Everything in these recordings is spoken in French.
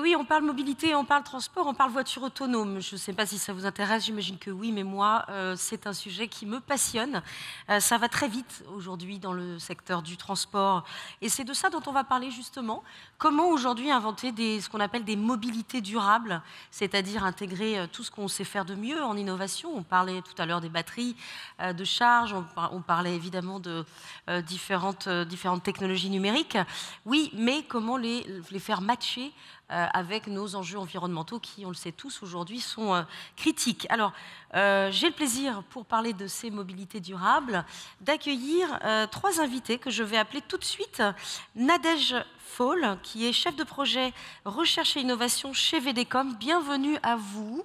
oui, on parle mobilité, on parle transport, on parle voiture autonome. Je ne sais pas si ça vous intéresse, j'imagine que oui, mais moi, c'est un sujet qui me passionne. Ça va très vite aujourd'hui dans le secteur du transport. Et c'est de ça dont on va parler justement. Comment aujourd'hui inventer ce qu'on appelle des mobilités durables, c'est-à-dire intégrer tout ce qu'on sait faire de mieux en innovation. On parlait tout à l'heure des batteries de charge, on parlait évidemment de différentes technologies numériques. Oui, mais comment les faire matcher avec nos enjeux environnementaux qui, on le sait tous aujourd'hui, sont critiques. Alors, j'ai le plaisir, pour parler de ces mobilités durables, d'accueillir 3 invités que je vais appeler tout de suite. Nadège Fall, qui est chef de projet recherche et innovation chez VDCOM. Bienvenue à vous.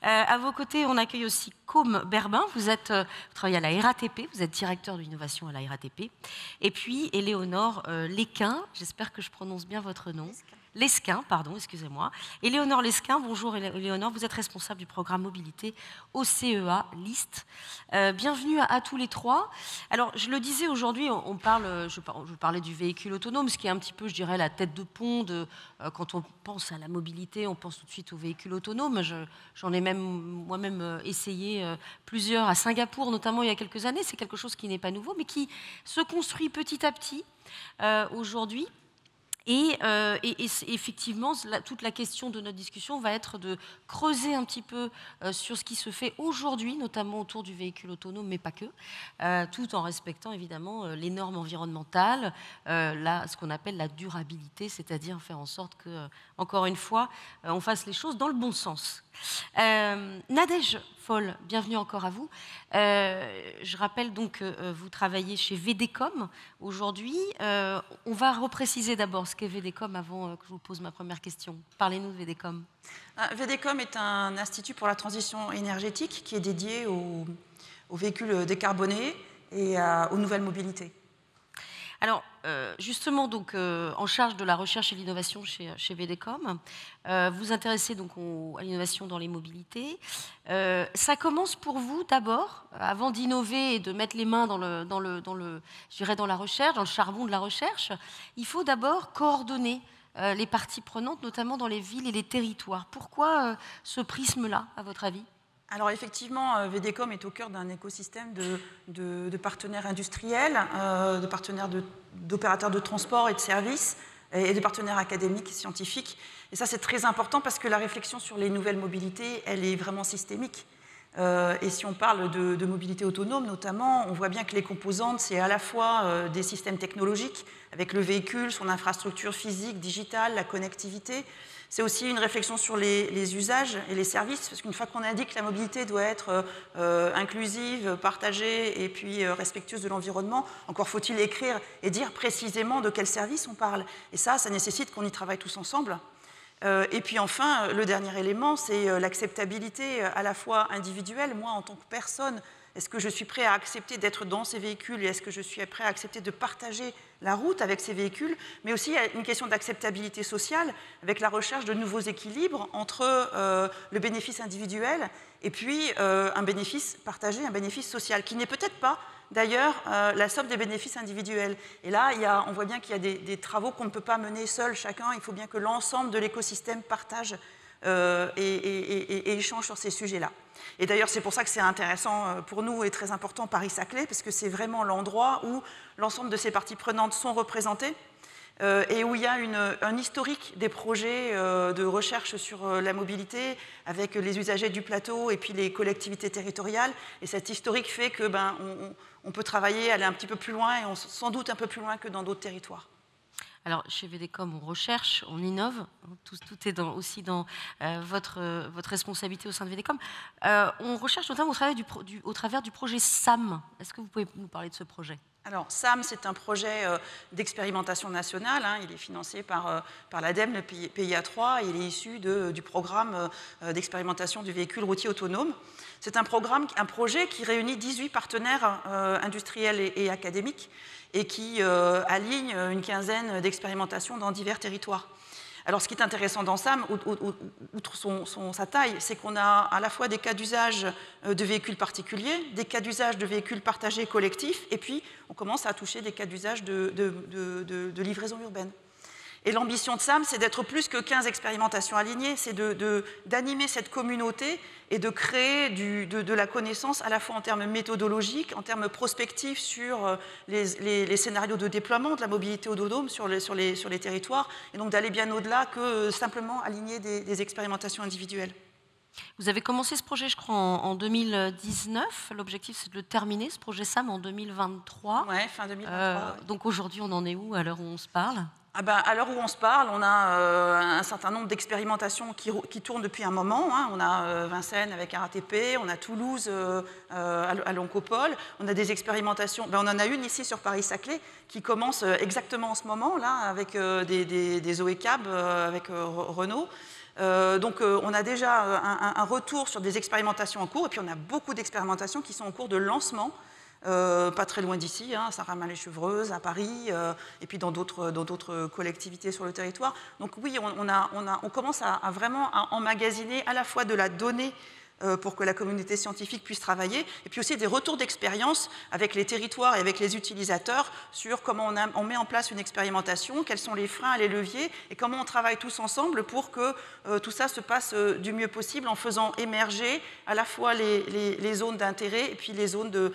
À vos côtés, on accueille aussi Côme Berbin. Vous travaillez à la RATP, vous êtes directeur de l'innovation à la RATP. Et puis, Éléonore Lesquin, j'espère que je prononce bien votre nom. Lesquin, pardon, excusez-moi. Éléonore Lesquin, bonjour Éléonore, vous êtes responsable du programme mobilité au CEA LIST. Bienvenue à tous les 3. Alors, je le disais aujourd'hui, je parlais du véhicule autonome, ce qui est un petit peu, je dirais, la tête de pont quand on pense à la mobilité, on pense tout de suite au véhicule autonome. J'en ai même moi-même essayé plusieurs à Singapour, notamment il y a quelques années. C'est quelque chose qui n'est pas nouveau, mais qui se construit petit à petit aujourd'hui. Et effectivement, toute la question de notre discussion va être de creuser un petit peu sur ce qui se fait aujourd'hui, notamment autour du véhicule autonome, mais pas que, tout en respectant évidemment les normes environnementales, ce qu'on appelle la durabilité, c'est-à-dire faire en sorte que, encore une fois, on fasse les choses dans le bon sens. Nadège Fall, bienvenue encore à vous. Je rappelle donc que vous travaillez chez VDCOM aujourd'hui. On va repréciser d'abord ce qu'est VDCOM avant que je vous pose ma première question. Parlez-nous de VDCOM. VDCOM est un institut pour la transition énergétique qui est dédié aux véhicules décarbonés et aux nouvelles mobilités. Alors, justement, donc, en charge de la recherche et l'innovation chez VDCOM, vous intéressez donc à l'innovation dans les mobilités. Ça commence pour vous d'abord, avant d'innover et de mettre les mains dans la recherche, dans le charbon de la recherche, il faut d'abord coordonner les parties prenantes, notamment dans les villes et les territoires. Pourquoi ce prisme-là, à votre avis ? Alors effectivement, VDCOM est au cœur d'un écosystème de partenaires industriels, de partenaires d'opérateurs de transport et de services, et de partenaires académiques et scientifiques. Et ça, c'est très important parce que la réflexion sur les nouvelles mobilités, elle est vraiment systémique. Et si on parle de mobilité autonome, notamment, on voit bien que les composantes, c'est à la fois des systèmes technologiques, avec le véhicule, son infrastructure physique, digitale, la connectivité. C'est aussi une réflexion sur les usages et les services, parce qu'une fois qu'on indique que la mobilité doit être inclusive, partagée et puis respectueuse de l'environnement, encore faut-il écrire et dire précisément de quel service on parle. Et ça nécessite qu'on y travaille tous ensemble. Et puis enfin, le dernier élément, c'est l'acceptabilité à la fois individuelle. Moi, en tant que personne, est-ce que je suis prêt à accepter d'être dans ces véhicules et est-ce que je suis prêt à accepter de partager la route avec ces véhicules, mais aussi une question d'acceptabilité sociale avec la recherche de nouveaux équilibres entre le bénéfice individuel et puis un bénéfice partagé, un bénéfice social, qui n'est peut-être pas d'ailleurs la somme des bénéfices individuels. Et là, on voit bien qu'il y a des travaux qu'on ne peut pas mener seul, chacun. Il faut bien que l'ensemble de l'écosystème partage et échange sur ces sujets-là. Et d'ailleurs, c'est pour ça que c'est intéressant pour nous et très important Paris-Saclay, parce que c'est vraiment l'endroit où l'ensemble de ces parties prenantes sont représentées et où il y a un historique des projets de recherche sur la mobilité avec les usagers du plateau et puis les collectivités territoriales. Et cet historique fait que on peut travailler, aller un petit peu plus loin et sans doute un peu plus loin que dans d'autres territoires. Alors, chez VDCOM, on recherche, on innove, tout est aussi dans votre responsabilité au sein de VDCOM. On recherche notamment au travers du projet SAM. Est-ce que vous pouvez nous parler de ce projet ? Alors, SAM, c'est un projet d'expérimentation nationale. Il est financé par l'ADEME, le PIA 3, et il est issu du programme d'expérimentation du véhicule routier autonome. C'est un projet qui réunit 18 partenaires industriels et académiques et qui aligne une quinzaine d'expérimentations dans divers territoires. Alors, ce qui est intéressant dans SAM, outre sa taille, c'est qu'on a à la fois des cas d'usage de véhicules particuliers, des cas d'usage de véhicules partagés collectifs, et puis on commence à toucher des cas d'usage de livraison urbaine. Et l'ambition de SAM, c'est d'être plus que 15 expérimentations alignées, c'est d'animer cette communauté et de créer de la connaissance à la fois en termes méthodologiques, en termes prospectifs sur les scénarios de déploiement de la mobilité autonome sur les territoires, et donc d'aller bien au-delà que simplement aligner des expérimentations individuelles. Vous avez commencé ce projet, je crois, en 2019. L'objectif, c'est de le terminer, ce projet SAM, en 2023. Oui, fin 2023. Donc aujourd'hui, on en est où à l'heure où on se parle? À l'heure où on se parle, on a un certain nombre d'expérimentations qui tournent depuis un moment. Hein. On a Vincennes avec RATP, on a Toulouse à l'Oncopole, on a des expérimentations. On en a une ici sur Paris-Saclay qui commence exactement en ce moment, là, avec des Zoé Cab, avec Renault. Donc on a déjà un retour sur des expérimentations en cours, et puis on a beaucoup d'expérimentations qui sont en cours de lancement, pas très loin d'ici, hein, Saint-Ramin-les-Chevreuse, à Paris, et puis dans d'autres collectivités sur le territoire. Donc oui, on commence à vraiment à emmagasiner à la fois de la donnée pour que la communauté scientifique puisse travailler, et puis aussi des retours d'expérience avec les territoires et avec les utilisateurs sur comment on met en place une expérimentation, quels sont les freins, les leviers, et comment on travaille tous ensemble pour que tout ça se passe du mieux possible en faisant émerger à la fois les zones d'intérêt et puis les zones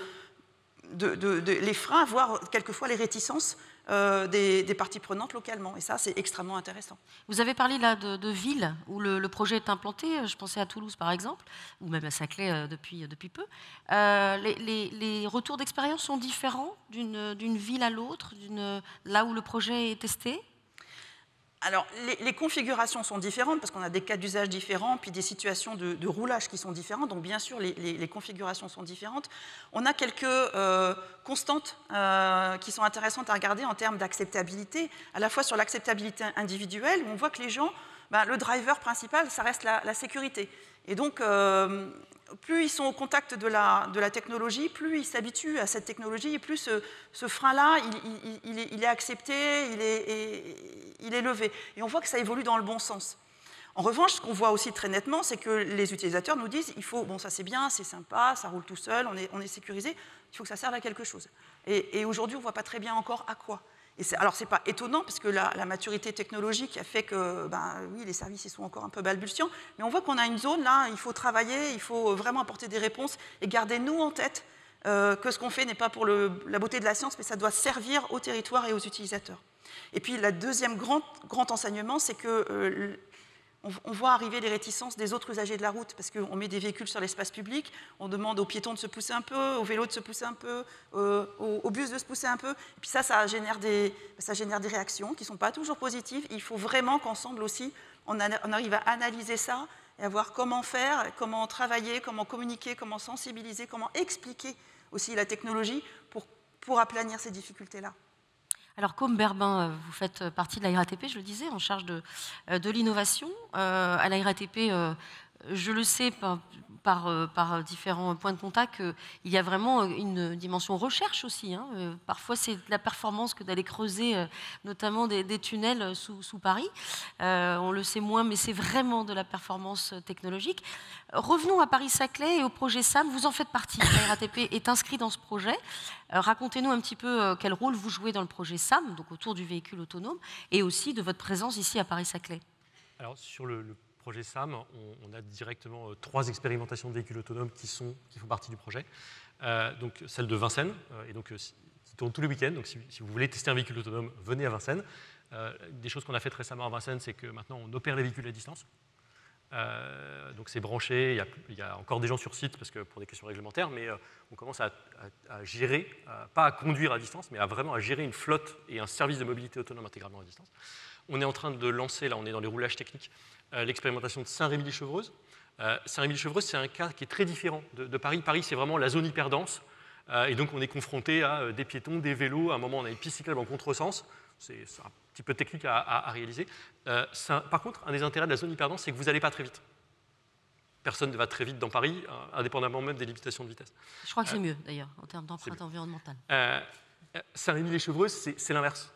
les freins, voire quelquefois les réticences des parties prenantes localement. Et ça, c'est extrêmement intéressant. Vous avez parlé là de villes où le projet est implanté. Je pensais à Toulouse, par exemple, ou même à Saclay depuis peu. Les retours d'expérience sont différents d'une ville à l'autre, là où le projet est testé? Alors, les configurations sont différentes parce qu'on a des cas d'usage différents, puis des situations de roulage qui sont différentes. Donc, bien sûr, les configurations sont différentes. On a quelques constantes qui sont intéressantes à regarder en termes d'acceptabilité, à la fois sur l'acceptabilité individuelle, où on voit que les gens, le driver principal, ça reste la sécurité. Et donc, plus ils sont au contact de la technologie, plus ils s'habituent à cette technologie, et plus ce frein-là, il est accepté, il est levé. Et on voit que ça évolue dans le bon sens. En revanche, ce qu'on voit aussi très nettement, c'est que les utilisateurs nous disent, bon, ça c'est bien, c'est sympa, ça roule tout seul, on est sécurisé, il faut que ça serve à quelque chose. Et aujourd'hui, on ne voit pas très bien encore à quoi. Alors, ce n'est pas étonnant, parce que la maturité technologique a fait que, oui, les services ils sont encore un peu balbutiants, mais on voit qu'on a une zone, là, il faut travailler, il faut vraiment apporter des réponses, et garder nous en tête que ce qu'on fait n'est pas pour la beauté de la science, mais ça doit servir au territoire et aux utilisateurs. Et puis, le deuxième grand enseignement, c'est que on voit arriver les réticences des autres usagers de la route, parce qu'on met des véhicules sur l'espace public, on demande aux piétons de se pousser un peu, aux vélos de se pousser un peu, aux bus de se pousser un peu, et puis ça génère des réactions qui ne sont pas toujours positives. Il faut vraiment qu'ensemble aussi, on arrive à analyser ça et à voir comment faire, comment travailler, comment communiquer, comment sensibiliser, comment expliquer aussi la technologie pour aplanir ces difficultés-là. Alors, Côme Berbin, vous faites partie de la RATP, je le disais, en charge de l'innovation. À la RATP, je le sais par différents points de contact qu'il y a vraiment une dimension recherche aussi. Hein. Parfois, c'est de la performance que d'aller creuser notamment des tunnels sous Paris. On le sait moins, mais c'est vraiment de la performance technologique. Revenons à Paris-Saclay et au projet SAM. Vous en faites partie. La RATP est inscrit dans ce projet. Racontez-nous un petit peu quel rôle vous jouez dans le projet SAM, donc autour du véhicule autonome, et aussi de votre présence ici à Paris-Saclay. Alors, sur le projet SAM, on a directement 3 expérimentations de véhicules autonomes qui font partie du projet. Donc, celle de Vincennes, et donc, qui tourne tous les week-ends. Donc, si vous voulez tester un véhicule autonome, venez à Vincennes. Des choses qu'on a faites récemment à Vincennes, c'est que maintenant, on opère les véhicules à distance. Donc c'est branché, il y a encore des gens sur site parce que pour des questions réglementaires, mais on commence à gérer, pas à conduire à distance, mais vraiment à gérer une flotte et un service de mobilité autonome intégralement à distance. On est en train de lancer, là on est dans les roulages techniques, l'expérimentation de Saint-Rémy-lès-Chevreuse. Saint-Rémy-lès-Chevreuse, c'est un cas qui est très différent de Paris. Paris, c'est vraiment la zone hyper dense, et donc on est confronté à des piétons, des vélos. À un moment, on a une piste cyclable en contresens. C'est un petit peu technique à réaliser. Par contre, un des intérêts de la zone hyperdense, c'est que vous n'allez pas très vite. Personne ne va très vite dans Paris, indépendamment même des limitations de vitesse. Je crois que c'est mieux, d'ailleurs, en termes d'empreinte environnementale. Saint-Rémy-lès-Chevreuse, c'est l'inverse.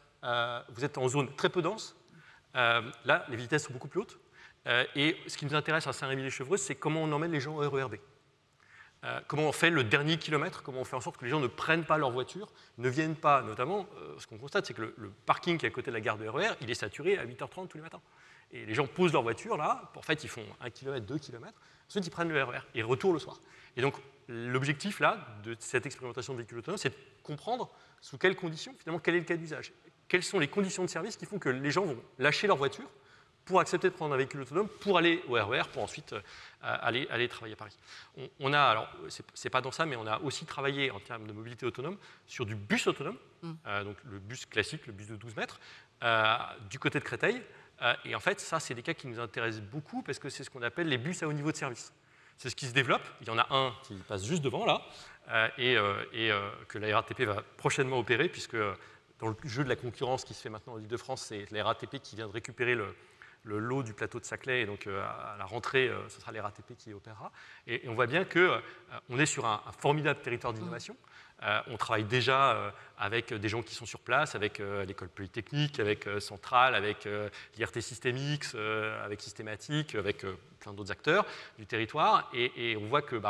Vous êtes en zone très peu dense. Là, les vitesses sont beaucoup plus hautes. Et ce qui nous intéresse à Saint-Rémy-lès-Chevreuse, c'est comment on emmène les gens au RER B. Comment on fait le dernier kilomètre, comment on fait en sorte que les gens ne prennent pas leur voiture, ne viennent pas, notamment, ce qu'on constate, c'est que le parking qui est à côté de la gare de RER, il est saturé à 8h30 tous les matins. Et les gens posent leur voiture là, en fait, ils font 1 km, 2 km, ensuite ils prennent le RER et retournent le soir. Et donc, l'objectif là, de cette expérimentation de véhicules autonomes, c'est de comprendre sous quelles conditions, finalement, quel est le cas d'usage. Quelles sont les conditions de service qui font que les gens vont lâcher leur voiture pour accepter de prendre un véhicule autonome, pour aller au RER, pour ensuite aller travailler à Paris. On a, alors, c'est pas dans ça, mais on a aussi travaillé en termes de mobilité autonome sur du bus autonome, donc le bus classique, le bus de 12 mètres, du côté de Créteil. Et en fait, ça, c'est des cas qui nous intéressent beaucoup parce que c'est ce qu'on appelle les bus à haut niveau de service. C'est ce qui se développe. Il y en a un qui passe juste devant, là, et que la RATP va prochainement opérer, puisque dans le jeu de la concurrence qui se fait maintenant en Île-de-France, c'est la RATP qui vient de récupérer le lot du plateau de Saclay, et donc à la rentrée, ce sera la RATP qui opérera. Et on voit bien qu'on est sur un formidable territoire d'innovation. On travaille déjà avec des gens qui sont sur place, avec l'école polytechnique, avec Centrale, avec l'IRT Systemix, avec Systématique, avec plein d'autres acteurs du territoire. Et on voit que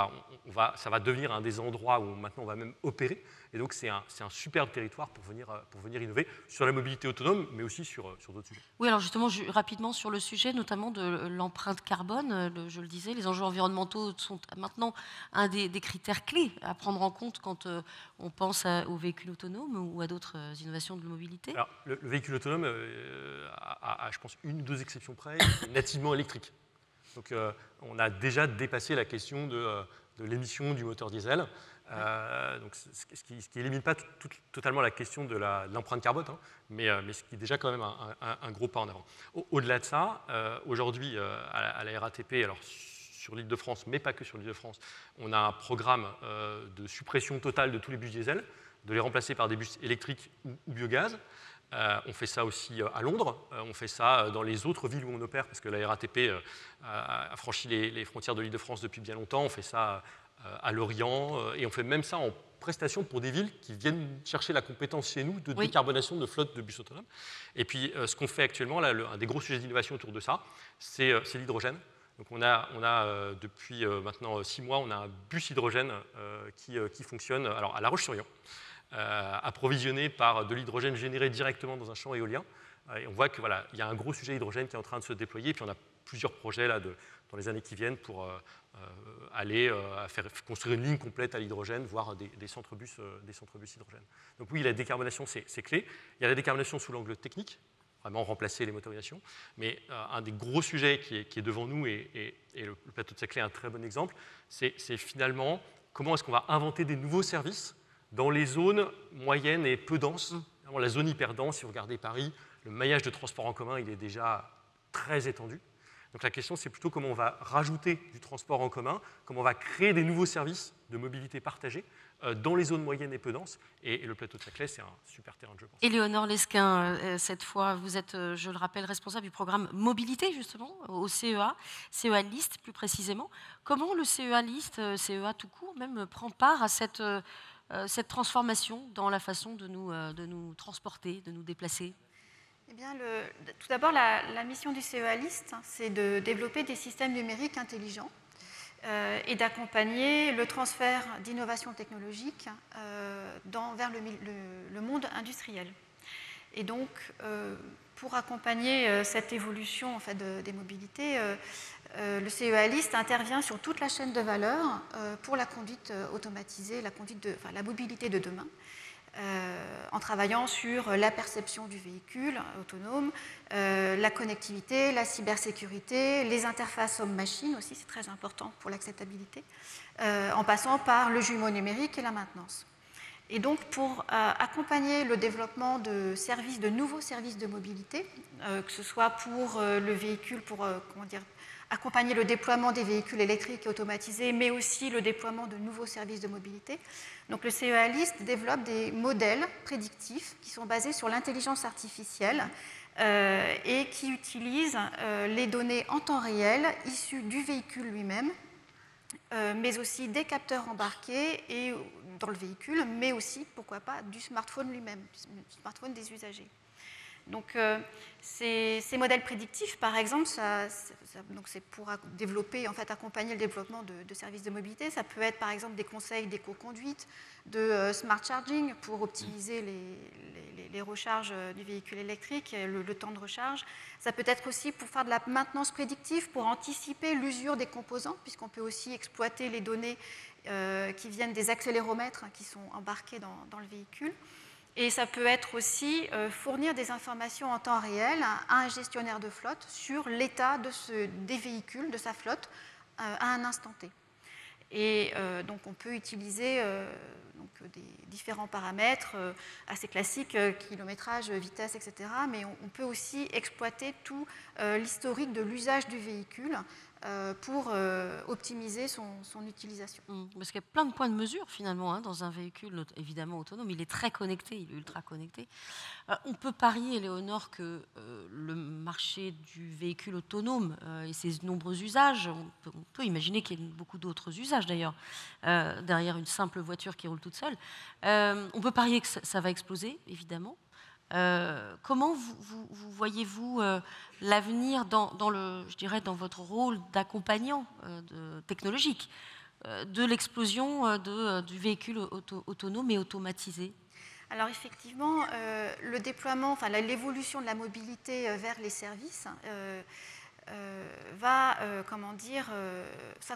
ça va devenir un des endroits où maintenant on va même opérer. Et donc c'est un superbe territoire pour venir innover sur la mobilité autonome, mais aussi sur d'autres sujets. Oui, alors justement, rapidement sur le sujet, notamment de l'empreinte carbone, je le disais, les enjeux environnementaux sont maintenant un des critères clés à prendre en compte quand on pense aux véhicules autonomes ou à d'autres innovations de mobilité. Alors, le véhicule autonome a, je pense, une ou deux exceptions près, nativement électrique. Donc on a déjà dépassé la question de l'émission du moteur diesel. Donc, ce qui élimine pas totalement la question de l'empreinte carbone, hein, mais ce qui est déjà quand même un gros pas en avant. Au-delà de ça, aujourd'hui, à la RATP, alors sur l'Île-de-France, mais pas que sur l'Île-de-France, on a un programme de suppression totale de tous les bus diesel, de les remplacer par des bus électriques ou biogaz. On fait ça aussi à Londres, on fait ça dans les autres villes où on opère, parce que la RATP a franchi les frontières de l'Île-de-France depuis bien longtemps. On fait ça à Lorient, et on fait même ça en prestation pour des villes qui viennent chercher la compétence chez nous de décarbonation de flotte de bus autonomes. Et puis, ce qu'on fait actuellement, là, un des gros sujets d'innovation autour de ça, c'est l'hydrogène. Donc on a depuis maintenant 6 mois, on a un bus hydrogène qui fonctionne alors, à La Roche-sur-Yon, approvisionné par de l'hydrogène généré directement dans un champ éolien. Et on voit qu'il y a un gros sujet hydrogène qui est en train de se déployer, et puis on a plusieurs projets là, dans les années qui viennent pour aller faire construire une ligne complète à l'hydrogène, voire des centres-bus hydrogène. Donc oui, la décarbonation, c'est clé. Il y a la décarbonation sous l'angle technique, vraiment remplacer les motorisations. Mais un des gros sujets qui est devant nous, et le plateau de Saclay est un très bon exemple, c'est finalement comment est-ce qu'on va inventer des nouveaux services dans les zones moyennes et peu denses. La zone hyper dense, si vous regardez Paris, le maillage de transport en commun, il est déjà très étendu. Donc la question, c'est plutôt comment on va rajouter du transport en commun, comment on va créer des nouveaux services de mobilité partagée dans les zones moyennes et peu denses. Et le plateau de Saclay, c'est un super terrain de jeu. Éléonore Lesquin, cette fois, vous êtes, je le rappelle, responsable du programme Mobilité, justement, au CEA List plus précisément. Comment le CEA List, CEA tout court même, prend part à cette transformation dans la façon de nous transporter, de nous déplacer? Eh bien, tout d'abord, la mission du CEA List, c'est de développer des systèmes numériques intelligents et d'accompagner le transfert d'innovations technologiques vers le monde industriel. Et donc, pour accompagner cette évolution en fait, des mobilités, le CEA List intervient sur toute la chaîne de valeur pour la conduite automatisée, la mobilité de demain. En travaillant sur la perception du véhicule autonome, la connectivité, la cybersécurité, les interfaces homme-machine aussi, c'est très important pour l'acceptabilité, en passant par le jumeau numérique et la maintenance. Et donc, pour accompagner le développement de nouveaux services de mobilité, que ce soit pour le véhicule, pour accompagner le déploiement des véhicules électriques et automatisés, mais aussi le déploiement de nouveaux services de mobilité. Donc, le CEA List développe des modèles prédictifs qui sont basés sur l'intelligence artificielle et qui utilisent les données en temps réel issues du véhicule lui-même, mais aussi des capteurs embarqués dans le véhicule, mais aussi, pourquoi pas, du smartphone lui-même, du smartphone des usagers. Donc, ces modèles prédictifs, par exemple, c'est pour développer, en fait, accompagner le développement de services de mobilité. Ça peut être, par exemple, des conseils d'éco-conduite, de smart charging pour optimiser les recharges du véhicule électrique, et le temps de recharge. Ça peut être aussi pour faire de la maintenance prédictive, pour anticiper l'usure des composants, puisqu'on peut aussi exploiter les données qui viennent des accéléromètres qui sont embarqués dans le véhicule. Et ça peut être aussi fournir des informations en temps réel à un gestionnaire de flotte sur l'état des véhicules, de sa flotte, à un instant T. Et donc on peut utiliser des différents paramètres assez classiques, kilométrage, vitesse, etc. Mais on peut aussi exploiter tout l'historique de l'usage du véhicule pour optimiser son utilisation. Parce qu'il y a plein de points de mesure finalement dans un véhicule évidemment autonome. Il est très connecté, il est ultra connecté. On peut parier, Éléonore, que le marché du véhicule autonome et ses nombreux usages, on peut imaginer qu'il y a beaucoup d'autres usages d'ailleurs, derrière une simple voiture qui roule toute seule. On peut parier que ça va exploser, évidemment. Comment vous voyez-vous l'avenir dans votre rôle d'accompagnant technologique de l'explosion du véhicule autonome et automatisé? Alors effectivement, le déploiement, enfin l'évolution de la mobilité vers les services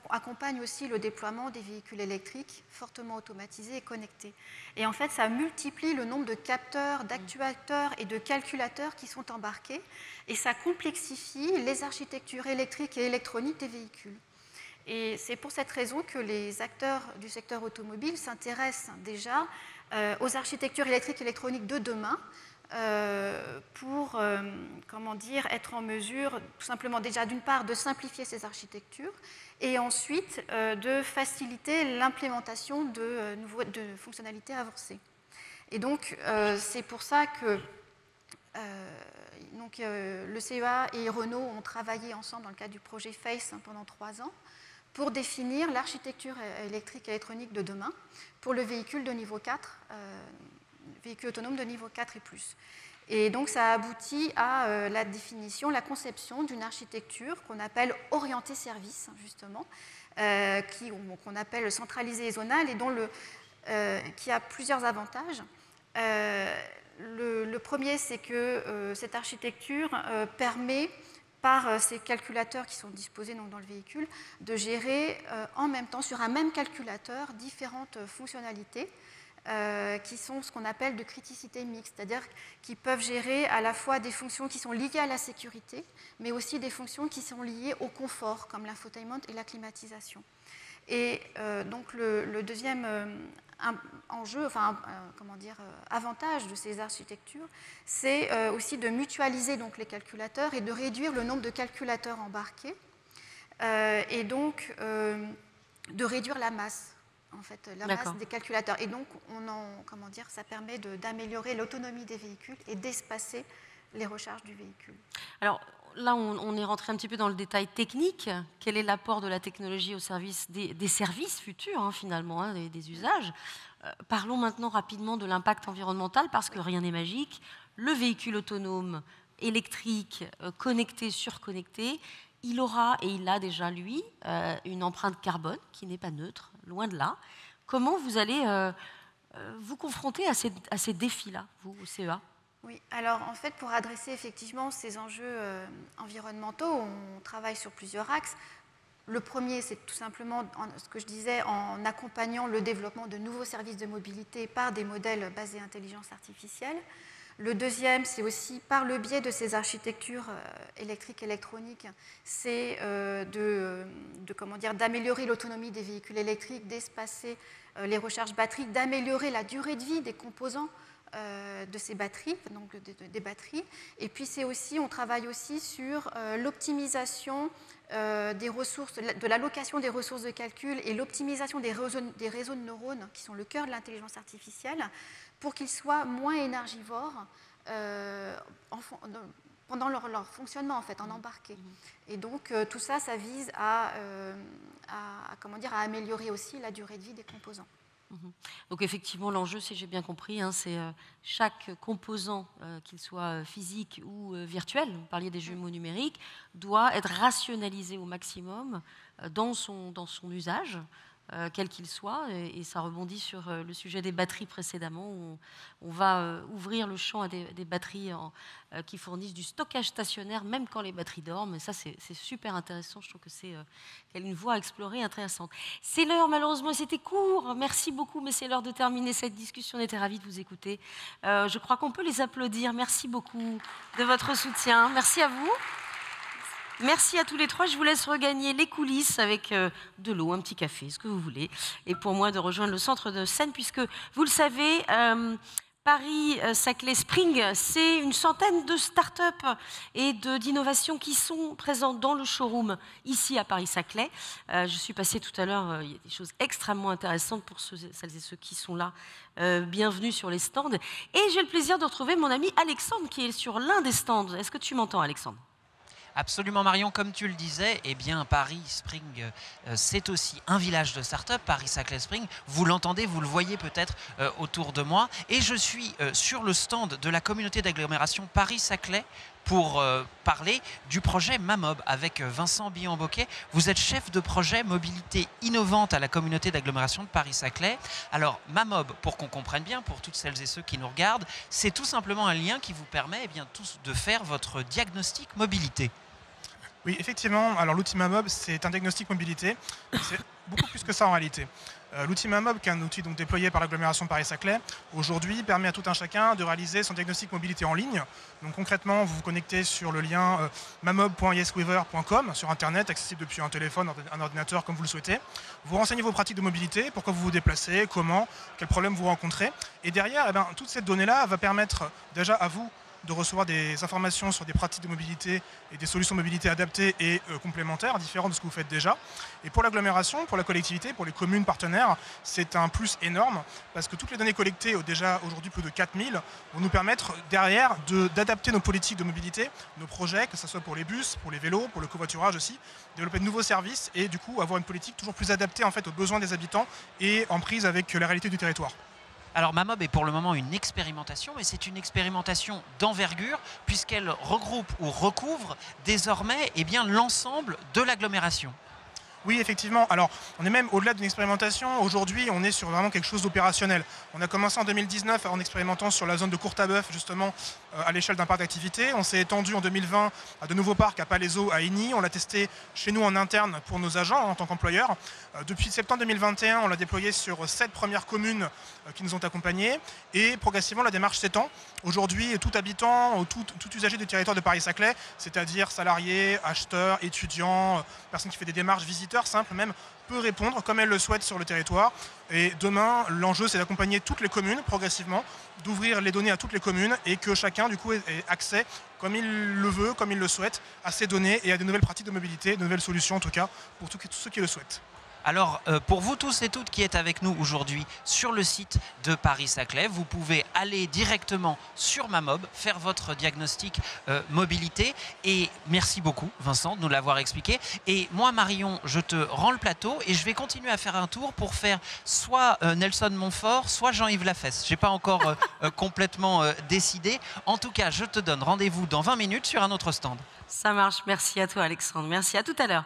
accompagne aussi le déploiement des véhicules électriques fortement automatisés et connectés. Et en fait, ça multiplie le nombre de capteurs, d'actuateurs et de calculateurs qui sont embarqués, et ça complexifie les architectures électriques et électroniques des véhicules. Et c'est pour cette raison que les acteurs du secteur automobile s'intéressent déjà aux architectures électriques et électroniques de demain, pour être en mesure, tout simplement déjà d'une part de simplifier ces architectures et ensuite de faciliter l'implémentation de fonctionnalités avancées. Et donc c'est pour ça que le CEA et Renault ont travaillé ensemble dans le cadre du projet FACE pendant 3 ans pour définir l'architecture électrique et électronique de demain pour le véhicule de niveau 4, véhicule autonome de niveau 4 et plus. Et donc ça a abouti à la définition, la conception d'une architecture qu'on appelle orientée service, justement, qu'on appelle centralisée et zonale, et qui a plusieurs avantages. Le premier, c'est que cette architecture permet, par ces calculateurs qui sont disposés dans le véhicule, de gérer en même temps, sur un même calculateur, différentes fonctionnalités qui sont ce qu'on appelle de criticité mixte, c'est-à-dire qu'ils peuvent gérer à la fois des fonctions qui sont liées à la sécurité, mais aussi des fonctions qui sont liées au confort, comme l'infotainment et la climatisation. Et donc le deuxième avantage de ces architectures, c'est aussi de mutualiser donc les calculateurs et de réduire le nombre de calculateurs embarqués, et donc de réduire la masse. En fait, la masse des calculateurs. Et donc, ça permet d'améliorer l'autonomie des véhicules et d'espacer les recharges du véhicule. Alors là, on est rentré un petit peu dans le détail technique. Quel est l'apport de la technologie au service des services futurs, finalement, des usages? Parlons maintenant rapidement de l'impact environnemental, parce que rien n'est magique. Le véhicule autonome, électrique, connecté, surconnecté, il aura, et il a déjà lui, une empreinte carbone qui n'est pas neutre, loin de là. Comment vous allez vous confronter à ces défis-là, vous, au CEA? Oui, alors en fait, pour adresser effectivement ces enjeux environnementaux, on travaille sur plusieurs axes. Le premier, c'est tout simplement, ce que je disais, en accompagnant le développement de nouveaux services de mobilité par des modèles basés intelligence artificielle. Le deuxième, c'est aussi par le biais de ces architectures électriques et électroniques, c'est d'améliorer l'autonomie des véhicules électriques, d'espacer les recharges batteries, d'améliorer la durée de vie des composants de ces batteries, donc des batteries. Et puis on travaille aussi sur l'optimisation des ressources, de l'allocation des ressources de calcul et l'optimisation des réseaux de neurones qui sont le cœur de l'intelligence artificielle, pour qu'ils soient moins énergivores pendant leur fonctionnement, en fait, en embarqué. Et donc, tout ça, ça vise à améliorer aussi la durée de vie des composants. Donc effectivement, l'enjeu, si j'ai bien compris, hein, c'est chaque composant, qu'il soit physique ou virtuel, vous parliez des jumeaux numériques, doit être rationalisé au maximum dans son usage, quel qu'il soit, et ça rebondit sur le sujet des batteries précédemment, où on va ouvrir le champ à des batteries qui fournissent du stockage stationnaire, même quand les batteries dorment, et ça c'est super intéressant, je trouve que c'est une voie à explorer intéressante. C'est l'heure, malheureusement, c'était court, merci beaucoup, mais c'est l'heure de terminer cette discussion, on était ravis de vous écouter. Je crois qu'on peut les applaudir, merci beaucoup de votre soutien, merci à vous. Merci à tous les trois. Je vous laisse regagner les coulisses avec de l'eau, un petit café, ce que vous voulez. Et pour moi, de rejoindre le centre de scène, puisque, vous le savez, Paris-Saclay Spring, c'est une centaine de start-up et d'innovations qui sont présentes dans le showroom ici à Paris-Saclay. Je suis passée tout à l'heure, il y a des choses extrêmement intéressantes pour celles et ceux qui sont là. Bienvenue sur les stands. Et j'ai le plaisir de retrouver mon ami Alexandre qui est sur l'un des stands. Est-ce que tu m'entends, Alexandre ? Absolument Marion, comme tu le disais, eh bien Paris Spring, c'est aussi un village de start-up, Paris-Saclay Spring. Vous l'entendez, vous le voyez peut-être autour de moi. Et je suis sur le stand de la communauté d'agglomération Paris-Saclay pour parler du projet Mamob avec Vincent Billon-Bocquet. Vous êtes chef de projet mobilité innovante à la communauté d'agglomération de Paris-Saclay. Alors Mamob, pour qu'on comprenne bien, pour toutes celles et ceux qui nous regardent, c'est tout simplement un lien qui vous permet tous de faire votre diagnostic mobilité. Oui, effectivement. Alors l'outil Mamob, c'est un diagnostic mobilité. C'est beaucoup plus que ça en réalité. L'outil Mamob, qui est un outil donc déployé par l'agglomération Paris-Saclay, aujourd'hui permet à tout un chacun de réaliser son diagnostic mobilité en ligne. Donc concrètement, vous vous connectez sur le lien mamob.yesweaver.com sur Internet, accessible depuis un téléphone, un ordinateur, comme vous le souhaitez. Vous renseignez vos pratiques de mobilité, pourquoi vous vous déplacez, comment, quels problèmes vous rencontrez. Et derrière, toute cette donnée-là va permettre déjà à vous de recevoir des informations sur des pratiques de mobilité et des solutions de mobilité adaptées et complémentaires, différentes de ce que vous faites déjà. Et pour l'agglomération, pour la collectivité, pour les communes partenaires, c'est un plus énorme parce que toutes les données collectées, déjà aujourd'hui plus de 4000, vont nous permettre derrière d'adapter nos politiques de mobilité, nos projets, que ce soit pour les bus, pour les vélos, pour le covoiturage aussi, développer de nouveaux services et du coup avoir une politique toujours plus adaptée en fait aux besoins des habitants et en prise avec la réalité du territoire. Alors Mamob est pour le moment une expérimentation, mais c'est une expérimentation d'envergure puisqu'elle regroupe ou recouvre désormais l'ensemble de l'agglomération. Oui, effectivement. Alors, on est même au-delà d'une expérimentation. Aujourd'hui, on est sur vraiment quelque chose d'opérationnel. On a commencé en 2019 en expérimentant sur la zone de Courtabœuf, justement, à l'échelle d'un parc d'activité. On s'est étendu en 2020 à de nouveaux parcs à Palaiseau, à Igny. On l'a testé chez nous en interne pour nos agents en tant qu'employeurs. Depuis septembre 2021, on l'a déployé sur 7 premières communes qui nous ont accompagnés. Et progressivement, la démarche s'étend. Aujourd'hui, tout habitant, tout usager du territoire de Paris-Saclay, c'est-à-dire salariés, acheteurs, étudiants, personnes qui font des démarches, visiteurs, simple même, peut répondre comme elle le souhaite sur le territoire. Et demain, l'enjeu, c'est d'accompagner toutes les communes progressivement, d'ouvrir les données à toutes les communes et que chacun, du coup, ait accès, comme il le veut, comme il le souhaite, à ces données et à de nouvelles pratiques de mobilité, de nouvelles solutions, en tout cas, pour tous ceux qui le souhaitent. Alors, pour vous tous et toutes qui êtes avec nous aujourd'hui sur le site de Paris-Saclay, vous pouvez aller directement sur Mamob, faire votre diagnostic mobilité. Et merci beaucoup, Vincent, de nous l'avoir expliqué. Et moi, Marion, je te rends le plateau et je vais continuer à faire un tour pour faire soit Nelson Montfort, soit Jean-Yves Lafesse. Je n'ai pas encore complètement décidé. En tout cas, je te donne rendez-vous dans 20 minutes sur un autre stand. Ça marche. Merci à toi, Alexandre. Merci. À tout à l'heure.